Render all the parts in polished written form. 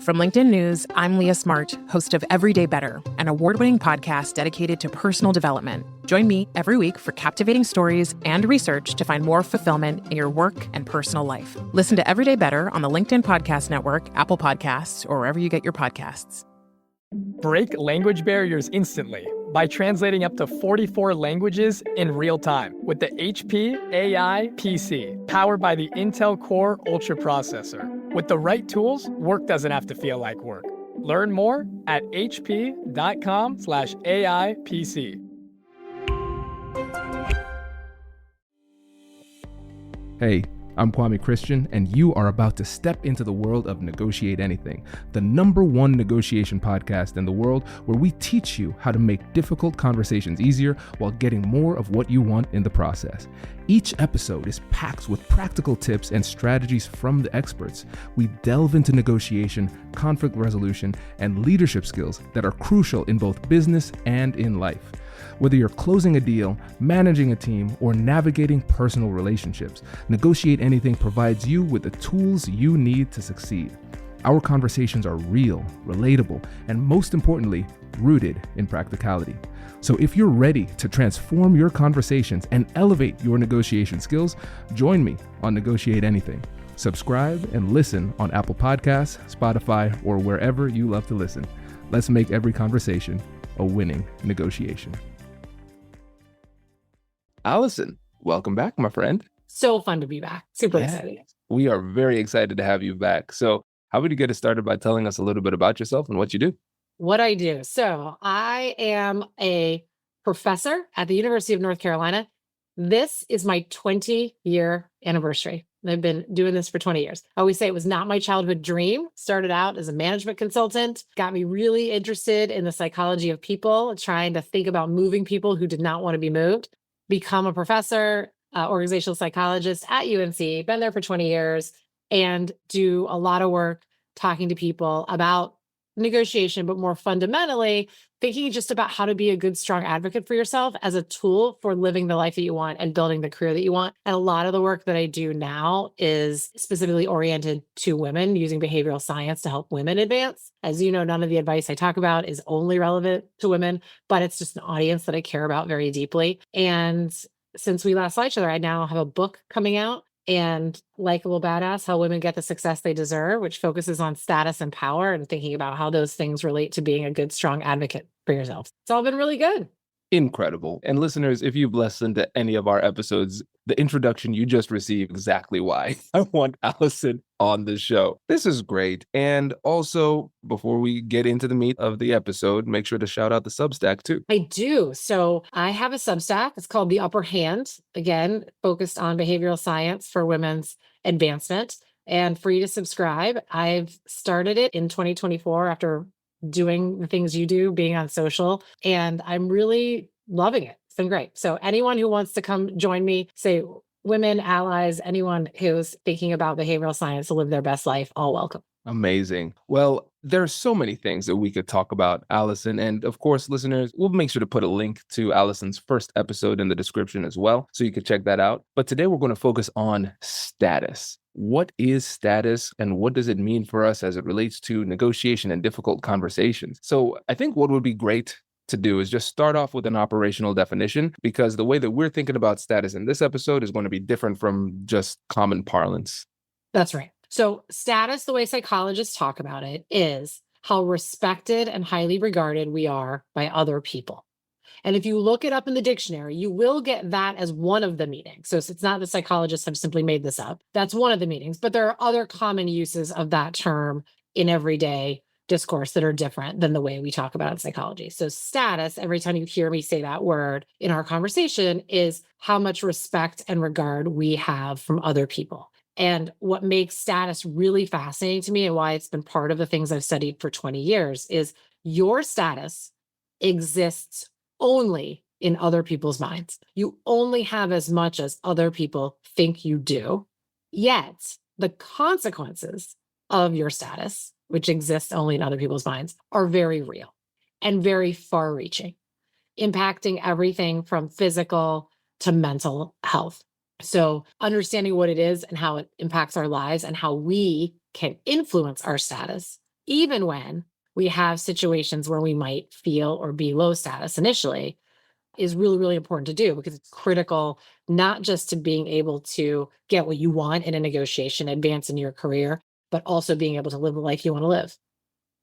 From LinkedIn News, I'm Leah Smart, host of Everyday Better, an award-winning podcast dedicated to personal development. Join me every week for captivating stories and research to find more fulfillment in your work and personal life. Listen to Everyday Better on the LinkedIn Podcast Network, Apple Podcasts, or wherever you get your podcasts. Break language barriers instantly by translating up to 44 languages in real time with the HP AI PC, powered by the Intel Core Ultra processor. With the right tools, work doesn't have to feel like work. Learn more at hp.com/AI PC. Hey, I'm Kwame Christian, and you are about to step into the world of Negotiate Anything, the #1 negotiation podcast in the world where we teach you how to make difficult conversations easier while getting more of what you want in the process. Each episode is packed with practical tips and strategies from the experts. We delve into negotiation, conflict resolution, and leadership skills that are crucial in both business and in life. Whether you're closing a deal, managing a team, or navigating personal relationships, Negotiate Anything provides you with the tools you need to succeed. Our conversations are real, relatable, and most importantly, rooted in practicality. So if you're ready to transform your conversations and elevate your negotiation skills, join me on Negotiate Anything. Subscribe and listen on Apple Podcasts, Spotify, or wherever you love to listen. Let's make every conversation a winning negotiation. Alison, welcome back, my friend. So fun to be back. Super excited. We are very excited to have you back. So how would you get us started by telling us a little bit about yourself and what you do? What I do. So I am a professor at the University of North Carolina. This is my 20-year anniversary. I've been doing this for 20 years. I always say it was not my childhood dream. Started out as a management consultant, got me really interested in the psychology of people, trying to think about moving people who did not want to be moved. Become a professor, organizational psychologist at UNC, been there for 20 years, and do a lot of work talking to people about negotiation, but more fundamentally, thinking just about how to be a good, strong advocate for yourself as a tool for living the life that you want and building the career that you want. And a lot of the work that I do now is specifically oriented to women, using behavioral science to help women advance. As you know, none of the advice I talk about is only relevant to women, but it's just an audience that I care about very deeply. And since we last saw each other, I now have a book coming out, and Likeable Badass, How Women Get the Success They Deserve, which focuses on status and power and thinking about how those things relate to being a good, strong advocate for yourself. It's all been really good. Incredible. And listeners, if you've listened to any of our episodes, the introduction you just received exactly why I want Alison on the show. This is great. And also, before we get into the meat of the episode, make sure to shout out the Substack too. I do. So I have a Substack. It's called The Upper Hand. Again, focused on behavioral science for women's advancement and free to subscribe. I've started it in 2024 after doing the things you do, being on social, and I'm really loving it. It's been great. So anyone who wants to come join me, say women, allies, anyone who's thinking about behavioral science to live their best life, all welcome. Amazing. Well, there are so many things that we could talk about, Alison. And of course, listeners, we'll make sure to put a link to Alison's first episode in the description as well, so you can check that out. But today we're going to focus on status. What is status and what does it mean for us as it relates to negotiation and difficult conversations? So I think what would be great to do is just start off with an operational definition, because the way that we're thinking about status in this episode is going to be different from just common parlance. That's right. So status, the way psychologists talk about it, is how respected and highly regarded we are by other people. And if you look it up in the dictionary, you will get that as one of the meanings. So it's not that psychologists have simply made this up. That's one of the meanings, but there are other common uses of that term in everyday discourse that are different than the way we talk about it in psychology. So status, every time you hear me say that word in our conversation, is how much respect and regard we have from other people. And what makes status really fascinating to me, and why it's been part of the things I've studied for 20 years, is your status exists only in other people's minds. You only have as much as other people think you do. Yet the consequences of your status, which exists only in other people's minds, are very real and very far-reaching, impacting everything from physical to mental health. So understanding what it is and how it impacts our lives and how we can influence our status even when we have situations where we might feel or be low status initially, is really, really important to do because it's critical, not just to being able to get what you want in a negotiation, advance in your career, but also being able to live the life you want to live.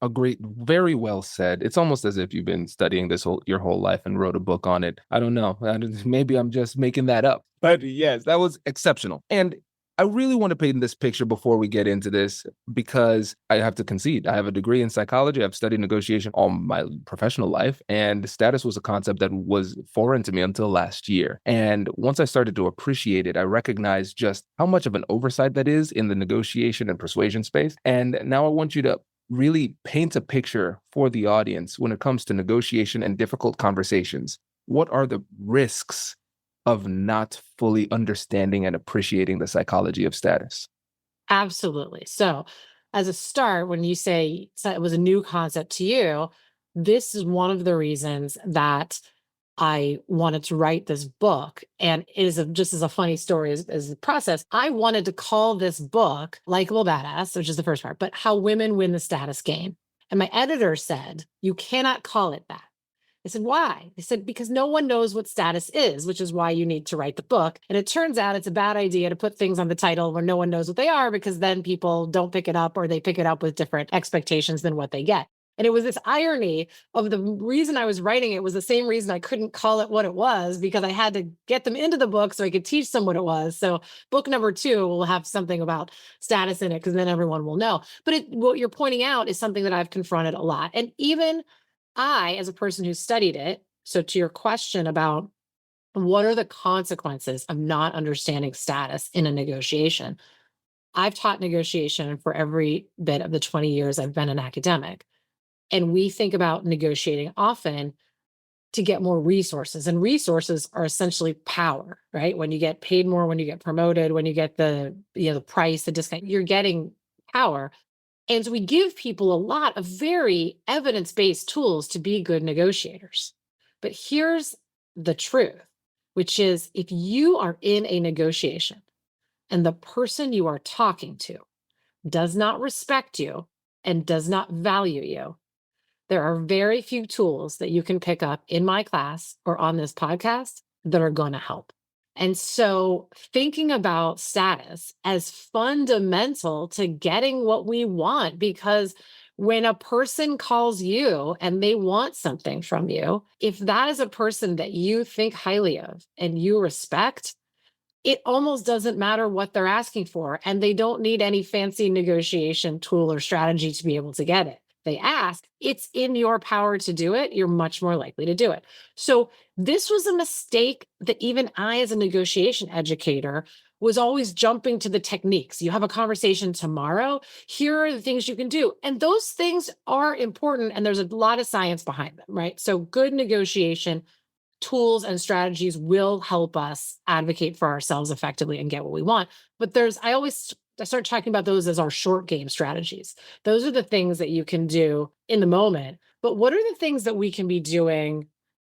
Agreed. Very well said. It's almost as if you've been studying your whole life and wrote a book on it. I don't know. Maybe I'm just making that up. But yes, that was exceptional. And I really want to paint this picture before we get into this because I have to concede. I have a degree in psychology. I've studied negotiation all my professional life, and status was a concept that was foreign to me until last year. And once I started to appreciate it, I recognized just how much of an oversight that is in the negotiation and persuasion space. And now I want you to really paint a picture for the audience when it comes to negotiation and difficult conversations. What are the risks of not fully understanding and appreciating the psychology of status? Absolutely. So, as a start, when you say it was a new concept to you, this is one of the reasons that I wanted to write this book. And it is just as a funny story as the process. I wanted to call this book Likeable Badass, which is the first part, but How Women Win the Status Game. And my editor said, you cannot call it that. I said, why? They said, because no one knows what status is, which is why you need to write the book. And it turns out it's a bad idea to put things on the title where no one knows what they are, because then people don't pick it up or they pick it up with different expectations than what they get. And it was this irony of the reason I was writing it was the same reason I couldn't call it what it was, because I had to get them into the book so I could teach them what it was. So book number 2 will have something about status in it because then everyone will know. But what you're pointing out is something that I've confronted a lot. And even I, as a person who studied it, so to your question about what are the consequences of not understanding status in a negotiation, I've taught negotiation for every bit of the 20 years I've been an academic. And we think about negotiating often to get more resources. And resources are essentially power, right? When you get paid more, when you get promoted, when you get the price, the discount, you're getting power. And so we give people a lot of very evidence-based tools to be good negotiators. But here's the truth, which is if you are in a negotiation and the person you are talking to does not respect you and does not value you, there are very few tools that you can pick up in my class or on this podcast that are going to help. And so thinking about status as fundamental to getting what we want, because when a person calls you and they want something from you, if that is a person that you think highly of and you respect, it almost doesn't matter what they're asking for. And they don't need any fancy negotiation tool or strategy to be able to get it. They ask, it's in your power to do it, you're much more likely to do it. So this was a mistake that even I, as a negotiation educator, was always jumping to the techniques. You have a conversation tomorrow, here are the things you can do. And those things are important. And there's a lot of science behind them, right? So good negotiation tools and strategies will help us advocate for ourselves effectively and get what we want. But I start talking about those as our short game strategies. Those are the things that you can do in the moment. But what are the things that we can be doing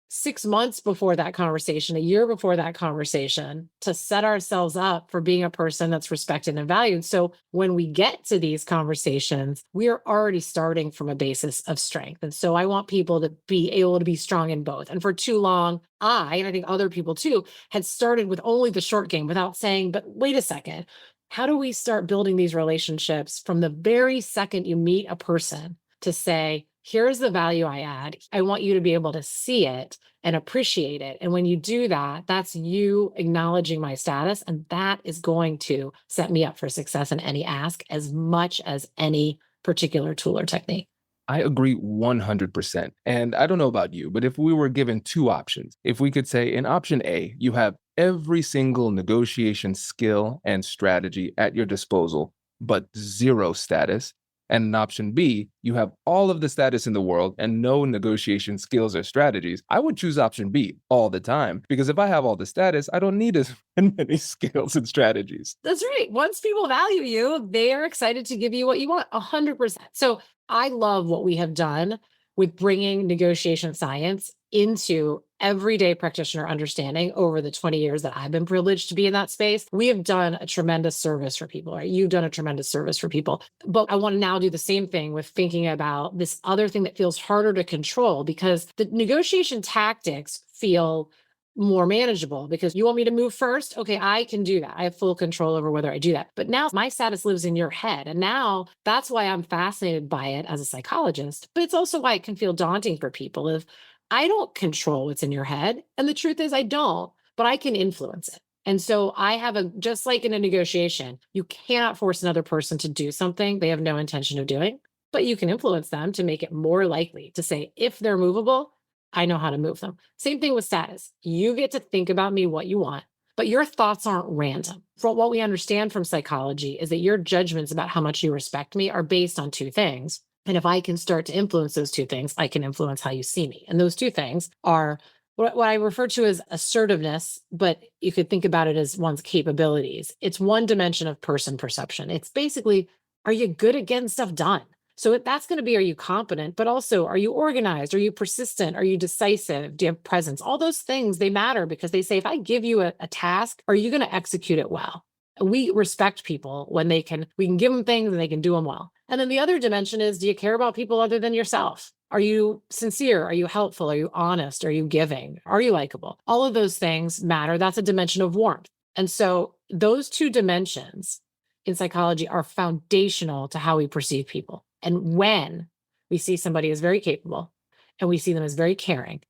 6 months before that conversation, a year before that conversation, to set ourselves up for being a person that's respected and valued? So when we get to these conversations, we are already starting from a basis of strength. And so I want people to be able to be strong in both. And for too long, and I think other people too, had started with only the short game without saying, but wait a second, how do we start building these relationships from the very second you meet a person to say, here's the value I add. I want you to be able to see it and appreciate it. And when you do that, that's you acknowledging my status. And that is going to set me up for success in any ask as much as any particular tool or technique. I agree 100%. And I don't know about you, but if we were given 2 options, if we could say in option A, you have every single negotiation skill and strategy at your disposal, but 0 status. And in option B, you have all of the status in the world and no negotiation skills or strategies. I would choose option B all the time, because if I have all the status, I don't need as many skills and strategies. That's right. Once people value you, they are excited to give you what you want, 100%. So I love what we have done with bringing negotiation science into everyday practitioner understanding over the 20 years that I've been privileged to be in that space. We have done a tremendous service for people, right? You've done a tremendous service for people. But I want to now do the same thing with thinking about this other thing that feels harder to control, because the negotiation tactics feel more manageable because you want me to move first. Okay, I can do that. I have full control over whether I do that. But now my status lives in your head. And now that's why I'm fascinated by it as a psychologist. But it's also why it can feel daunting for people if I don't control what's in your head. And the truth is I don't, but I can influence it. And so I have just like in a negotiation, you cannot force another person to do something they have no intention of doing, but you can influence them to make it more likely to say, if they're movable, I know how to move them. Same thing with status. You get to think about me what you want, but your thoughts aren't random. For what we understand from psychology is that your judgments about how much you respect me are based on two things. And if I can start to influence those two things, I can influence how you see me. And those two things are what I refer to as assertiveness, but you could think about it as one's capabilities. It's one dimension of person perception. It's basically, are you good at getting stuff done? So that's going to be, are you competent, but also, are you organized? Are you persistent? Are you decisive? Do you have presence? All those things, they matter because they say, if I give you a task, are you going to execute it well? We respect people when we can give them things and they can do them well. And then the other dimension is, do you care about people other than yourself? Are you sincere? Are you helpful? Are you honest? Are you giving? Are you likable? All of those things matter. That's a dimension of warmth. And so those two dimensions in psychology are foundational to how we perceive people. And when we see somebody as very capable and we see them as very caring,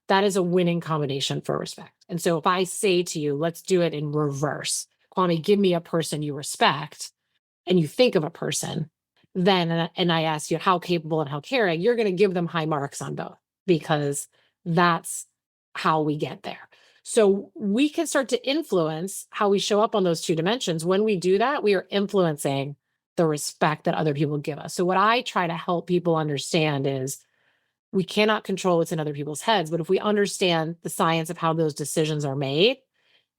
that is a winning combination for respect. And so if I say to you, let's do it in reverse, Kwame, give me a person you respect, and you think of a person, then, and I ask you how capable and how caring, you're going to give them high marks on both, because that's how we get there. So we can start to influence how we show up on those two dimensions. When we do that, we are influencing the respect that other people give us. So what I try to help people understand is we cannot control what's in other people's heads, but if we understand the science of how those decisions are made,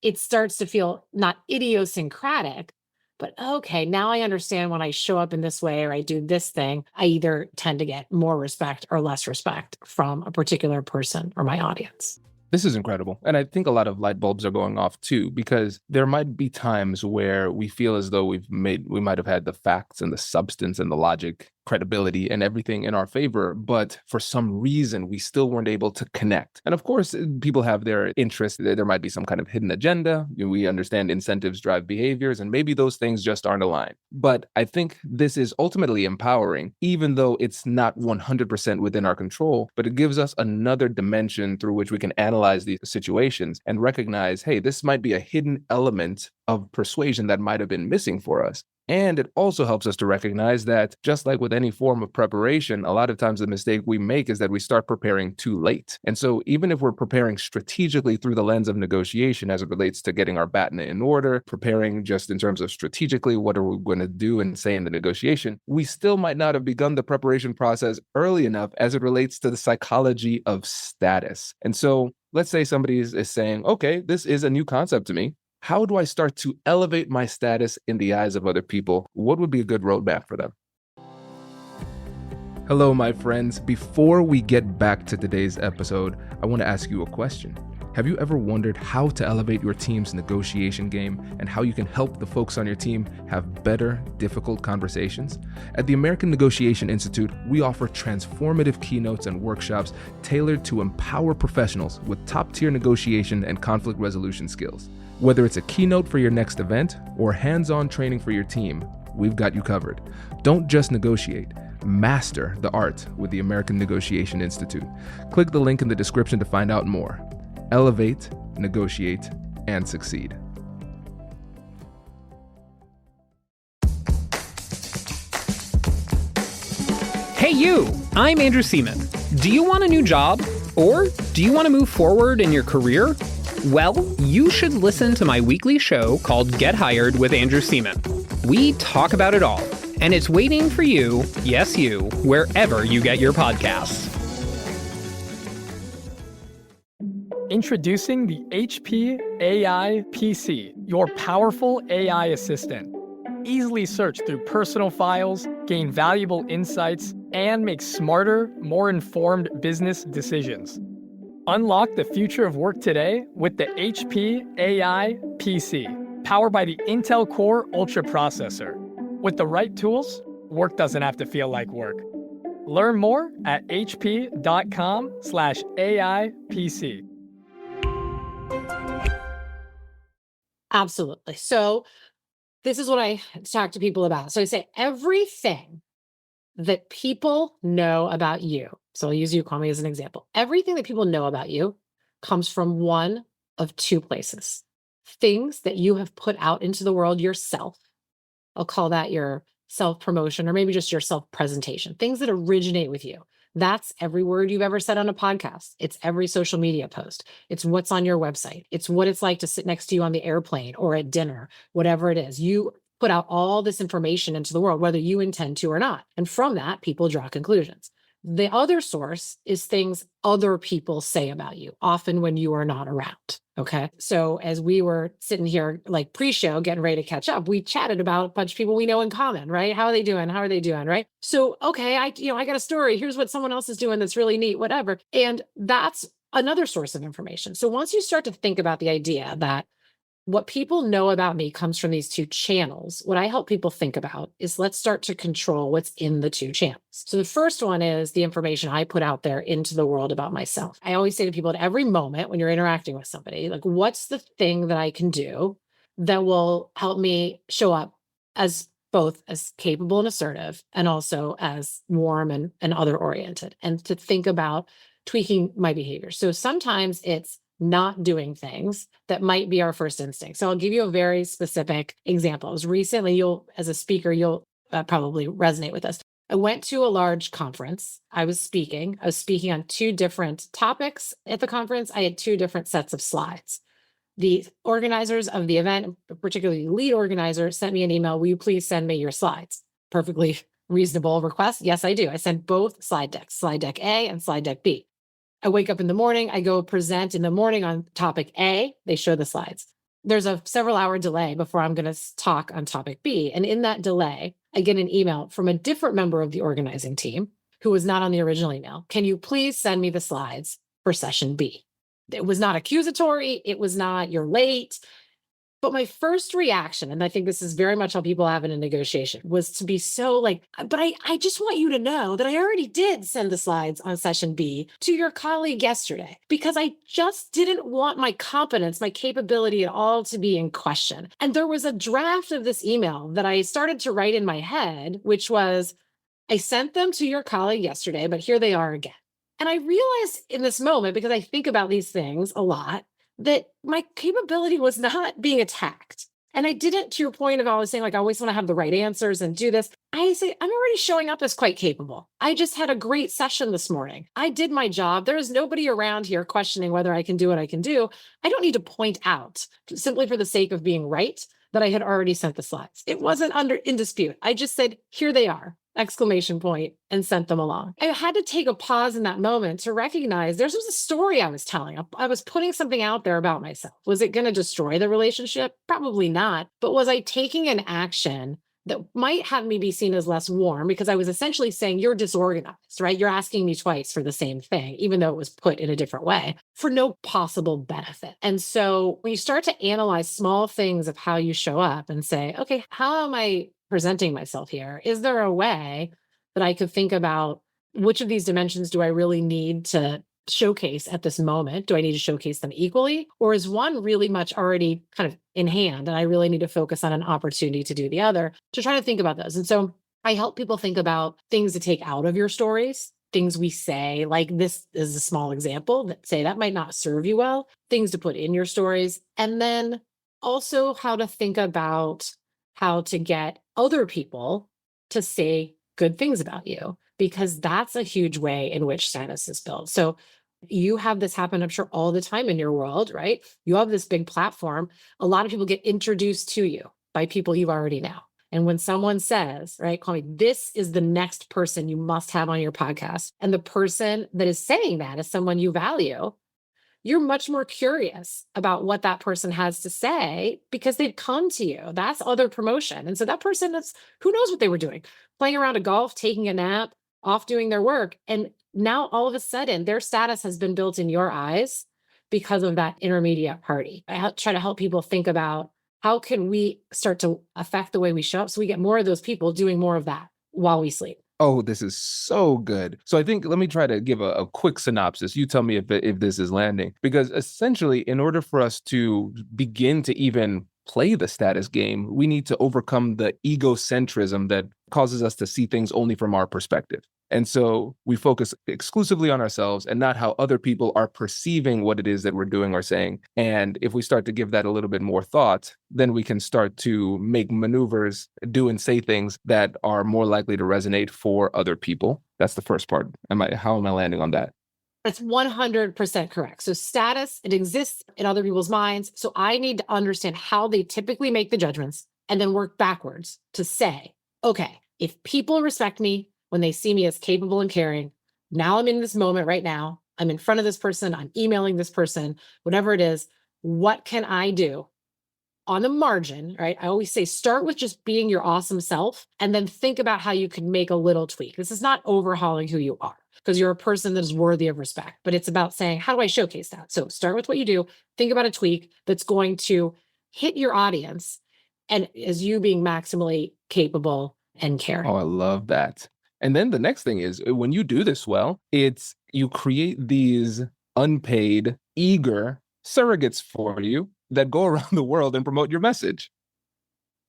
it starts to feel not idiosyncratic, but okay, now I understand when I show up in this way or I do this thing, I either tend to get more respect or less respect from a particular person or my audience. This is incredible. And I think a lot of light bulbs are going off too, because there might be times where we feel as though we might have had the facts and the substance and the logic, credibility and everything in our favor, but for some reason we still weren't able to connect. And of course, people have their interests. There might be some kind of hidden agenda. We understand incentives drive behaviors, and maybe those things just aren't aligned. But I think this is ultimately empowering, even though it's not 100% within our control, but it gives us another dimension through which we can analyze these situations and recognize, hey, this might be a hidden element of persuasion that might have been missing for us. And it also helps us to recognize that, just like with any form of preparation, a lot of times the mistake we make is that we start preparing too late. And so even if we're preparing strategically through the lens of negotiation as it relates to getting our BATNA in order, preparing just in terms of strategically, what are we going to do and say in the negotiation, we still might not have begun the preparation process early enough as it relates to the psychology of status. And so let's say somebody is saying, okay, this is a new concept to me. How do I start to elevate my status in the eyes of other people? What would be a good roadmap for them? Hello, my friends. Before we get back to today's episode, I want to ask you a question. Have you ever wondered how to elevate your team's negotiation game and how you can help the folks on your team have better, difficult conversations? At the American Negotiation Institute, we offer transformative keynotes and workshops tailored to empower professionals with top-tier negotiation and conflict resolution skills. Whether it's a keynote for your next event or hands-on training for your team, we've got you covered. Don't just negotiate. Master the art with the American Negotiation Institute. Click the link in the description to find out more. Elevate, negotiate, and succeed. Hey you! I'm Andrew Seaman. Do you want a new job? Or do you want to move forward in your career? Well, you should listen to my weekly show called Get Hired with Andrew Seaman. We talk about it all, and it's waiting for you, yes you, wherever you get your podcasts. Introducing the HP AI PC, your powerful AI assistant. Easily search through personal files, gain valuable insights, and make smarter, more informed business decisions. Unlock the future of work today with the HP AI PC, powered by the Intel Core Ultra processor. With the right tools, work doesn't have to feel like work. Learn more at hp.com/AI PC. Absolutely. So this is what I talk to people about. So I say everything that people know about you. So I'll use you, Kwame, as an example. Everything that people know about you comes from one of two places. Things that you have put out into the world yourself. I'll call that your self-promotion or maybe just your self-presentation. Things that originate with you. That's every word you've ever said on a podcast. It's every social media post. It's what's on your website. It's what it's like to sit next to you on the airplane or at dinner, whatever it is. You put out all this information into the world, whether you intend to or not. And from that, people draw conclusions. The other source is things other people say about you, often when you are not around. Okay. So as we were sitting here like pre-show, getting ready to catch up, we chatted about a bunch of people we know in common, right? How are they doing? How are they doing? Right. So, okay, I got a story. Here's what someone else is doing that's really neat, whatever. And that's another source of information. So once you start to think about the idea that what people know about me comes from these two channels, what I help people think about is let's start to control what's in the two channels. So the first one is the information I put out there into the world about myself. I always say to people at every moment when you're interacting with somebody, like, what's the thing that I can do that will help me show up as both as capable and assertive and also as warm and other oriented, and to think about tweaking my behavior. So sometimes it's not doing things that might be our first instinct. So I'll give you a very specific example. It was recently, as a speaker, you'll probably resonate with this. I went to a large conference. I was speaking on two different topics at the conference. I had two different sets of slides. The organizers of the event, particularly the lead organizer, sent me an email. Will you please send me your slides? Perfectly reasonable request. Yes, I do. I sent both slide decks, slide deck A and slide deck B. I wake up in the morning, I go present in the morning on topic A, they show the slides. There's a several hour delay before I'm going to talk on topic B. And in that delay, I get an email from a different member of the organizing team who was not on the original email. Can you please send me the slides for session B? It was not accusatory. It was not, you're late. But my first reaction, and I think this is very much how people have in a negotiation, was to be so like, but I just want you to know that I already did send the slides on session B to your colleague yesterday, because I just didn't want my competence, my capability at all to be in question. And there was a draft of this email that I started to write in my head, which was, I sent them to your colleague yesterday, but here they are again. And I realized in this moment, because I think about these things a lot, that my capability was not being attacked. And I didn't, to your point of always saying, like, I always want to have the right answers and do this. I say, I'm already showing up as quite capable. I just had a great session this morning. I did my job. There is nobody around here questioning whether I can do what I can do. I don't need to point out, simply for the sake of being right, that I had already sent the slides. It wasn't in dispute. I just said, here they are, ! And sent them along. I had to take a pause in that moment to recognize there was a story I was telling. I was putting something out there about myself. Was it going to destroy the relationship? Probably not. But was I taking an action that might have me be seen as less warm, because I was essentially saying, you're disorganized, right? You're asking me twice for the same thing, even though it was put in a different way, for no possible benefit. And so when you start to analyze small things of how you show up and say, okay, how am I presenting myself here? Is there a way that I could think about which of these dimensions do I really need to showcase at this moment? Do I need to showcase them equally? Or is one really much already kind of in hand and I really need to focus on an opportunity to do the other? To try to think about those. And so I help people think about things to take out of your stories, things we say, like this is a small example that say that might not serve you well, things to put in your stories. And then also how to think about how to get other people to say good things about you, because that's a huge way in which status is built. So you have this happen, I'm sure, all the time in your world, right? You have this big platform. A lot of people get introduced to you by people you already know. And when someone says, right, Kwame, this is the next person you must have on your podcast, and the person that is saying that is someone you value, you're much more curious about what that person has to say because they've come to you. That's other promotion. And so that person is, who knows what they were doing, playing around a golf, taking a nap, off doing their work. And now all of a sudden their status has been built in your eyes because of that intermediate party. I try to help people think about how can we start to affect the way we show up so we get more of those people doing more of that while we sleep. Oh, this is so good. So I think let me try to give a quick synopsis. You tell me if this is landing, because essentially, in order for us to begin to even play the status game, we need to overcome the egocentrism that causes us to see things only from our perspective. And so we focus exclusively on ourselves and not how other people are perceiving what it is that we're doing or saying. And if we start to give that a little bit more thought, then we can start to make maneuvers, do and say things that are more likely to resonate for other people. That's the first part. How am I landing on that? That's 100% correct. So status, it exists in other people's minds. So I need to understand how they typically make the judgments and then work backwards to say, okay, if people respect me when they see me as capable and caring, now I'm in this moment right now, I'm in front of this person, I'm emailing this person, whatever it is, what can I do on the margin, right? I always say start with just being your awesome self and then think about how you can make a little tweak. This is not overhauling who you are because you're a person that is worthy of respect, but it's about saying, how do I showcase that? So start with what you do, think about a tweak that's going to hit your audience and as you being maximally capable and caring. Oh, I love that. And then the next thing is when you do this well, it's you create these unpaid, eager surrogates for you that go around the world and promote your message.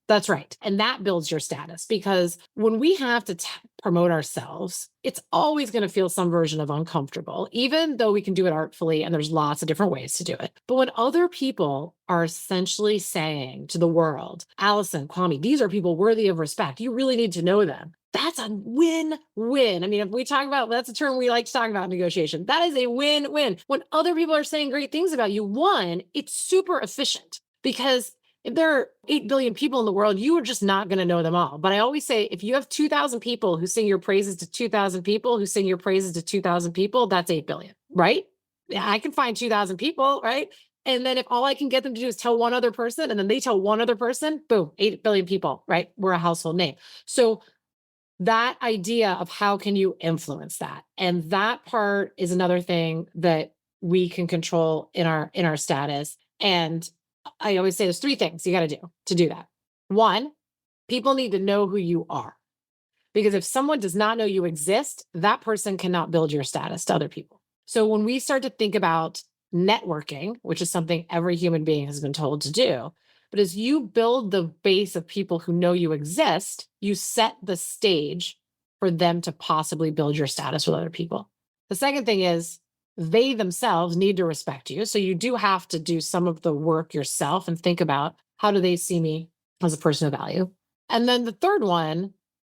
That's right. And that builds your status because when we have to promote ourselves, it's always going to feel some version of uncomfortable, even though we can do it artfully and there's lots of different ways to do it. But when other people are essentially saying to the world, Alison, Kwame, these are people worthy of respect. You really need to know them. That's a win-win. I mean, if we talk about, that's a term we like to talk about in negotiation. That is a win-win. When other people are saying great things about you, one, it's super efficient because if there are 8 billion people in the world, you are just not going to know them all. But I always say, if you have 2,000 people who sing your praises to 2,000 people who sing your praises to 2,000 people, that's 8 billion, right? I can find 2,000 people, right? And then if all I can get them to do is tell one other person, and then they tell one other person, boom, 8 billion people, right? We're a household name. So that idea of how can you influence that? And that part is another thing that we can control in our status. And I always say there's 3 things you got to do that. 1, people need to know who you are. Because if someone does not know you exist, that person cannot build your status to other people. So when we start to think about networking, which is something every human being has been told to do, but as you build the base of people who know you exist, you set the stage for them to possibly build your status with other people. The second thing is they themselves need to respect you. So you do have to do some of the work yourself and think about how do they see me as a person of value. And then the third one,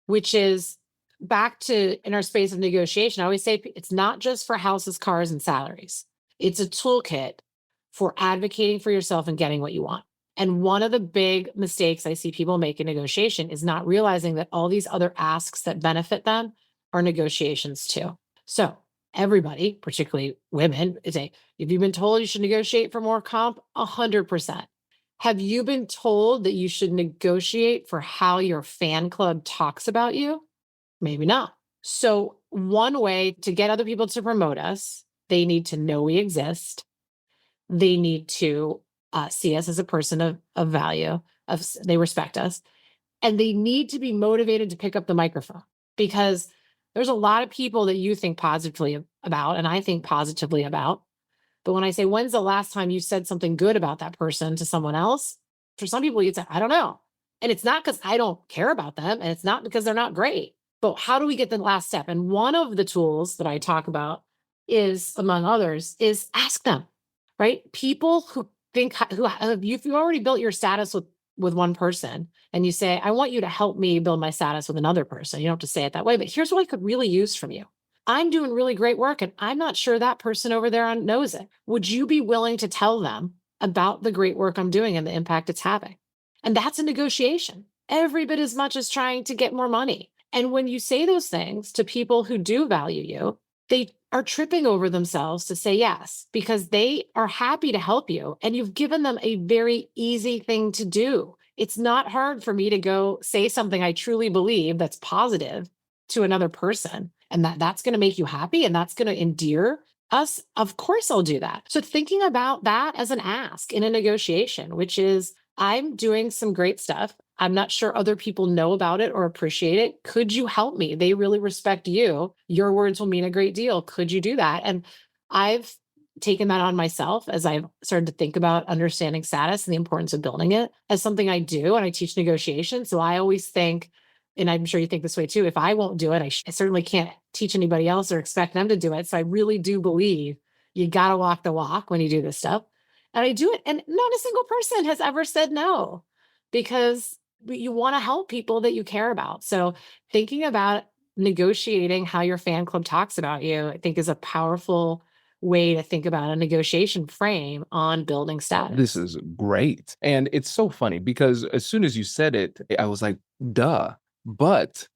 which is back to in our space of negotiation, I always say it's not just for houses, cars, and salaries. It's a toolkit for advocating for yourself and getting what you want. And one of the big mistakes I see people make in negotiation is not realizing that all these other asks that benefit them are negotiations too. So everybody, particularly women, say, have you been told you should negotiate for more comp? 100%. Have you been told that you should negotiate for how your fan club talks about you? Maybe not. So one way to get other people to promote us, they need to know we exist. They need to see us as a person of value, they respect us, and they need to be motivated to pick up the microphone because there's a lot of people that you think positively about, and I think positively about. But when I say, when's the last time you said something good about that person to someone else? For some people, you'd say, I don't know. And it's not because I don't care about them, and it's not because they're not great. But how do we get the last step? And one of the tools that I talk about is, among others, is ask them, right? People who think, if you already built your status with one person and you say, I want you to help me build my status with another person. You don't have to say it that way, but here's what I could really use from you. I'm doing really great work and I'm not sure that person over there knows it. Would you be willing to tell them about the great work I'm doing and the impact it's having? And that's a negotiation, every bit as much as trying to get more money. And when you say those things to people who do value you, they are tripping over themselves to say yes, because they are happy to help you. And you've given them a very easy thing to do. It's not hard for me to go say something I truly believe that's positive to another person and that's going to make you happy and that's going to endear us, of course I'll do that. So thinking about that as an ask in a negotiation, which is, I'm doing some great stuff. I'm not sure other people know about it or appreciate it. Could you help me? They really respect you. Your words will mean a great deal. Could you do that? And I've taken that on myself as I've started to think about understanding status and the importance of building it as something I do. And I teach negotiation. So I always think, and I'm sure you think this way too, if I won't do it, I certainly can't teach anybody else or expect them to do it. So I really do believe you got to walk the walk when you do this stuff. And I do it. And not a single person has ever said no, because you want to help people that you care about. So thinking about negotiating how your fan club talks about you, I think is a powerful way to think about a negotiation frame on building status. This is great. And it's so funny because as soon as you said it, I was like, duh. But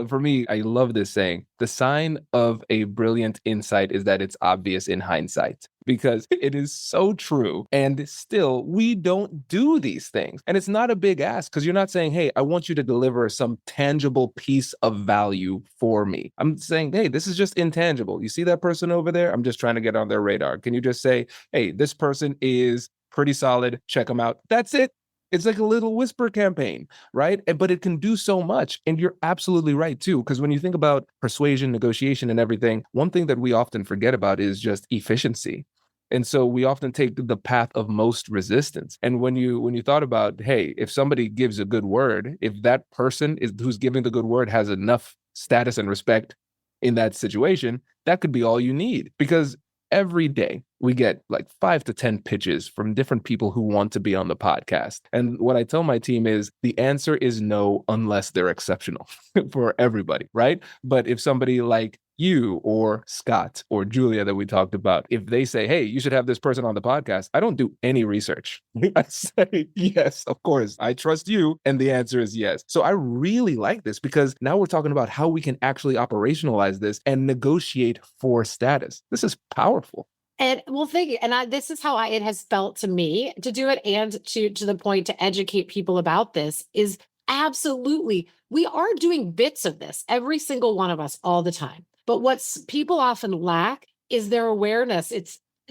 for me, I love this saying, the sign of a brilliant insight is that it's obvious in hindsight, because it is so true. And still, we don't do these things. And it's not a big ask, because you're not saying, hey, I want you to deliver some tangible piece of value for me. I'm saying, hey, this is just intangible. You see that person over there? I'm just trying to get on their radar. Can you just say, hey, this person is pretty solid. Check them out. That's it. It's like a little whisper campaign, right? But it can do so much. And you're absolutely right, too, because when you think about persuasion, negotiation, and everything, one thing that we often forget about is just efficiency. And so we often take the path of most resistance. And when you thought about, hey, if somebody gives a good word, if that person who's giving the good word has enough status and respect in that situation, that could be all you need. Because every day we get like 5 to 10 pitches from different people who want to be on the podcast. And what I tell my team is the answer is no, unless they're exceptional for everybody, right? But if somebody like you or Scott or Julia that we talked about, if they say, hey, you should have this person on the podcast, I don't do any research. I say, yes, of course, I trust you. And the answer is yes. So I really like this, because now we're talking about how we can actually operationalize this and negotiate for status. This is powerful. And this is how it has felt to me to do it, and to the point to educate people about this is absolutely, we are doing bits of this, every single one of us, all the time. But what people often lack is their awareness.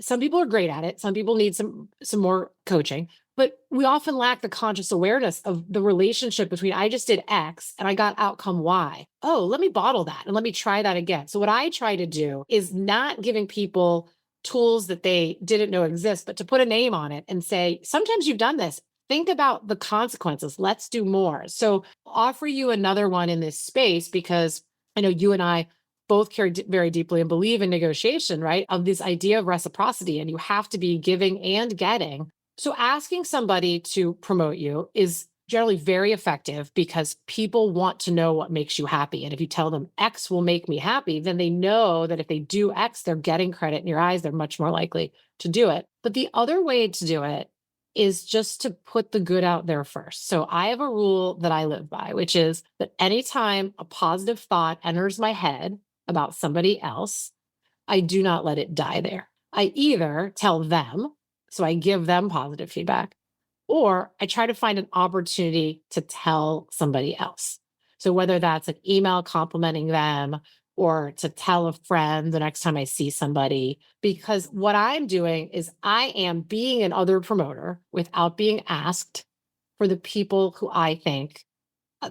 Some people are great at it. Some people need some more coaching, but we often lack the conscious awareness of the relationship between I just did X and I got outcome Y. Oh, let me bottle that and let me try that again. So what I try to do is not giving people tools that they didn't know exist, but to put a name on it and say, sometimes you've done this. Think about the consequences. Let's do more. So offer you another one in this space, because I know you and I both care very deeply and believe in negotiation, right? Of this idea of reciprocity, and you have to be giving and getting. So asking somebody to promote you is generally very effective, because people want to know what makes you happy. And if you tell them X will make me happy, then they know that if they do X, they're getting credit in your eyes. They're much more likely to do it. But the other way to do it is just to put the good out there first. So I have a rule that I live by, which is that anytime a positive thought enters my head about somebody else, I do not let it die there. I either tell them, so I give them positive feedback, or I try to find an opportunity to tell somebody else. So whether that's an email complimenting them, or to tell a friend the next time I see somebody, because what I'm doing is I am being an other promoter without being asked for the people who I think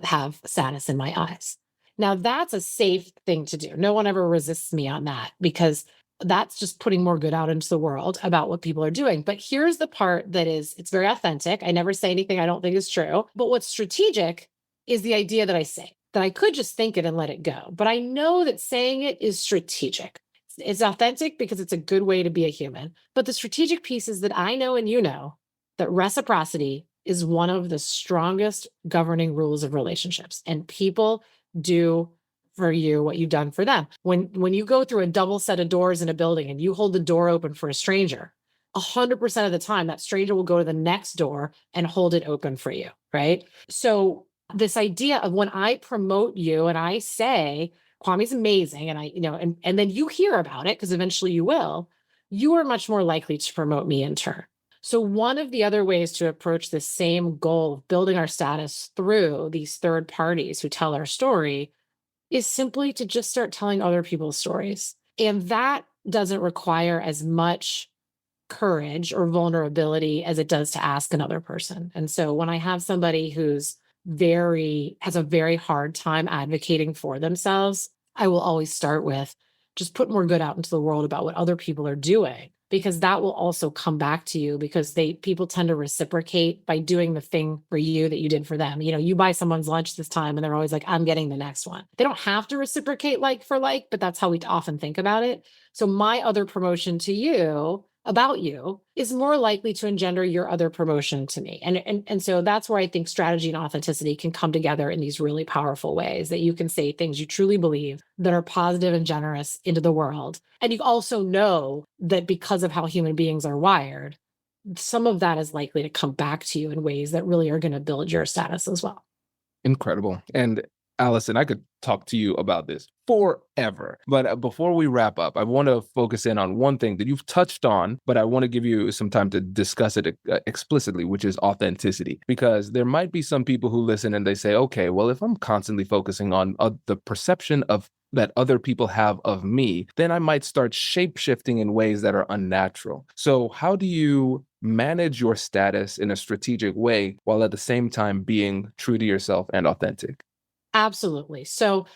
have status in my eyes. Now, that's a safe thing to do. No one ever resists me on that, because that's just putting more good out into the world about what people are doing. But here's the part that it's very authentic. I never say anything I don't think is true. But what's strategic is the idea that I say, that I could just think it and let it go. But I know that saying it is strategic. It's authentic because it's a good way to be a human. But the strategic piece is that I know and you know that reciprocity is one of the strongest governing rules of relationships. And people do for you what you've done for them. When you go through a double set of doors in a building and you hold the door open for a stranger, 100% of the time that stranger will go to the next door and hold it open for you, right? So this idea of when I promote you and I say, Kwame's amazing, and and then you hear about it, because eventually you will, you are much more likely to promote me in turn. So one of the other ways to approach this same goal of building our status through these third parties who tell our story is simply to just start telling other people's stories. And that doesn't require as much courage or vulnerability as it does to ask another person. And so when I have somebody who's has a very hard time advocating for themselves, I will always start with just put more good out into the world about what other people are doing, because that will also come back to you, because people tend to reciprocate by doing the thing for you that you did for them. You buy someone's lunch this time and they're always like, I'm getting the next one. They don't have to reciprocate like for like, but that's how we often think about it. So my other promotion to you about you is more likely to engender your other promotion to me. And so that's where I think strategy and authenticity can come together in these really powerful ways, that you can say things you truly believe that are positive and generous into the world. And you also know that because of how human beings are wired, some of that is likely to come back to you in ways that really are going to build your status as well. Incredible. And Alison, I could talk to you about this forever. But before we wrap up, I want to focus in on one thing that you've touched on, but I want to give you some time to discuss it explicitly, which is authenticity. Because there might be some people who listen and they say, okay, well, if I'm constantly focusing on the perception of that other people have of me, then I might start shape-shifting in ways that are unnatural. So how do you manage your status in a strategic way while at the same time being true to yourself and authentic? Absolutely. So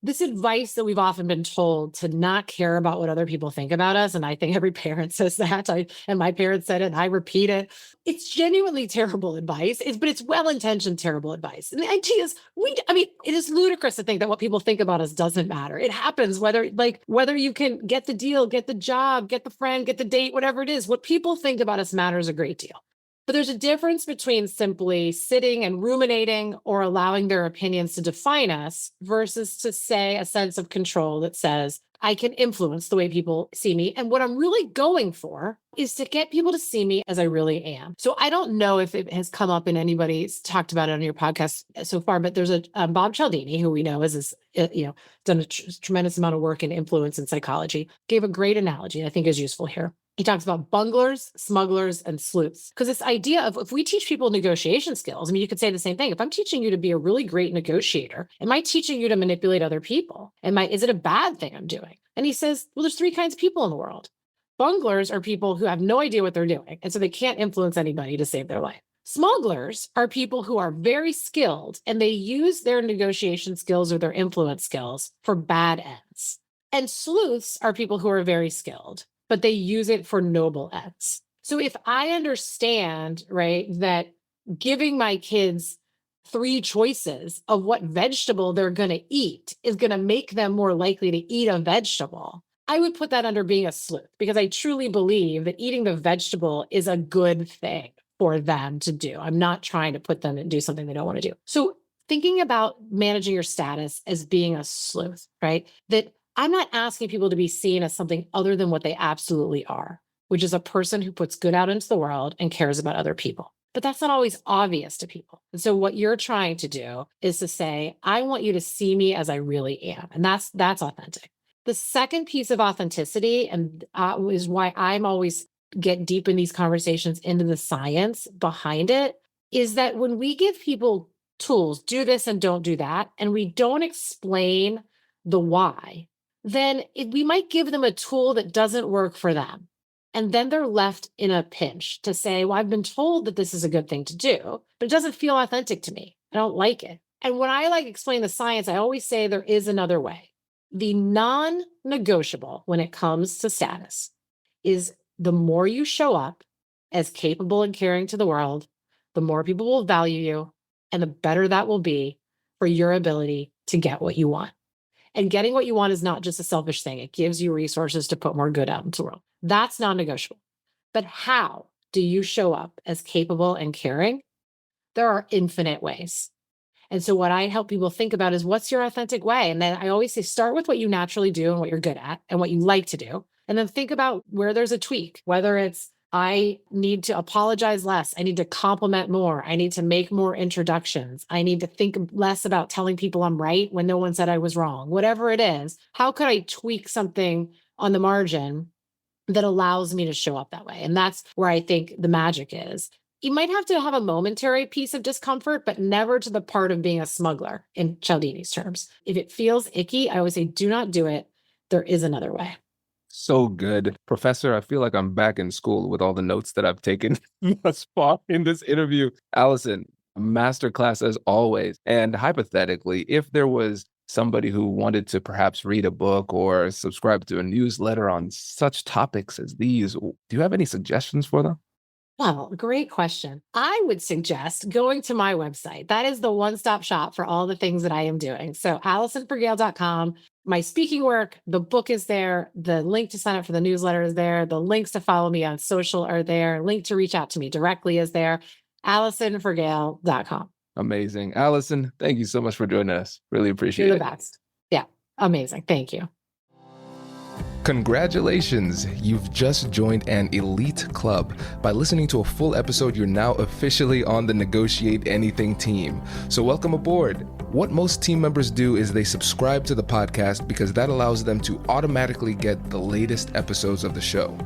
this advice that we've often been told to not care about what other people think about us, and I think every parent says that, and my parents said it, and I repeat it. It's genuinely terrible advice, but it's well-intentioned terrible advice. And the idea is, it is ludicrous to think that what people think about us doesn't matter. It happens whether you can get the deal, get the job, get the friend, get the date, whatever it is. What people think about us matters a great deal. But there's a difference between simply sitting and ruminating or allowing their opinions to define us versus to say a sense of control that says, I can influence the way people see me. And what I'm really going for is to get people to see me as I really am. So I don't know if it has come up and anybody's talked about it on your podcast so far, but there's a Bob Cialdini, who we know is done a tremendous amount of work in influence and psychology, gave a great analogy I think is useful here. He talks about bunglers, smugglers, and sleuths. Because this idea of, if we teach people negotiation skills, you could say the same thing. If I'm teaching you to be a really great negotiator, am I teaching you to manipulate other people? Is it a bad thing I'm doing? And he says, well, there's three kinds of people in the world. Bunglers are people who have no idea what they're doing, and so they can't influence anybody to save their life. Smugglers are people who are very skilled, and they use their negotiation skills or their influence skills for bad ends. And sleuths are people who are very skilled, but they use it for noble ends. So if I understand, right, that giving my kids 3 choices of what vegetable they're going to eat is going to make them more likely to eat a vegetable, I would put that under being a sleuth, because I truly believe that eating the vegetable is a good thing for them to do. I'm not trying to put them and do something they don't want to do. So thinking about managing your status as being a sleuth, right? That I'm not asking people to be seen as something other than what they absolutely are, which is a person who puts good out into the world and cares about other people. But that's not always obvious to people. And so what you're trying to do is to say, I want you to see me as I really am. And that's authentic. The second piece of authenticity, and is why I'm always get deep in these conversations into the science behind it, is that when we give people tools, do this and don't do that, and we don't explain the why, then we might give them a tool that doesn't work for them. And then they're left in a pinch to say, well, I've been told that this is a good thing to do, but it doesn't feel authentic to me. I don't like it. And when I explain the science, I always say there is another way. The non-negotiable when it comes to status is the more you show up as capable and caring to the world, the more people will value you, and the better that will be for your ability to get what you want. And getting what you want is not just a selfish thing. It gives you resources to put more good out into the world. That's non-negotiable. But how do you show up as capable and caring? There are infinite ways. And so what I help people think about is, what's your authentic way? And then I always say, start with what you naturally do and what you're good at and what you like to do. And then think about where there's a tweak, whether it's, I need to apologize less. I need to compliment more. I need to make more introductions. I need to think less about telling people I'm right when no one said I was wrong. Whatever it is, how could I tweak something on the margin that allows me to show up that way? And that's where I think the magic is you might have to have a momentary piece of discomfort, but never to the part of being a smuggler in Cialdini's terms. If it feels icky, I always say, do not do it. There is another way. So good. Professor, I feel like I'm back in school with all the notes that I've taken thus far in this interview. Alison, masterclass as always. And hypothetically, if there was somebody who wanted to perhaps read a book or subscribe to a newsletter on such topics as these, do you have any suggestions for them? Well, great question. I would suggest going to my website. That is the one-stop shop for all the things that I am doing. So AlisonFragale.com, my speaking work, the book is there. The link to sign up for the newsletter is there. The links to follow me on social are there. Link to reach out to me directly is there. AlisonFragale.com. Amazing. Alison, thank you so much for joining us. Really appreciate it. You're the best. Yeah, amazing. Thank you. Congratulations! You've just joined an elite club. By listening to a full episode, you're now officially on the Negotiate Anything team. So welcome aboard. What most team members do is they subscribe to the podcast because that allows them to automatically get the latest episodes of the show.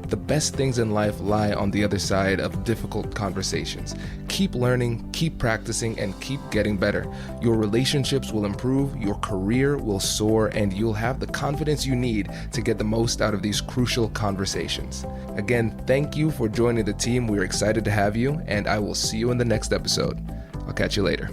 The best things in life lie on the other side of difficult conversations. Keep learning, keep practicing, and keep getting better. Your relationships will improve, your career will soar, and you'll have the confidence you need to get the most out of these crucial conversations. Again, thank you for joining the team. We're excited to have you, and I will see you in the next episode. I'll catch you later.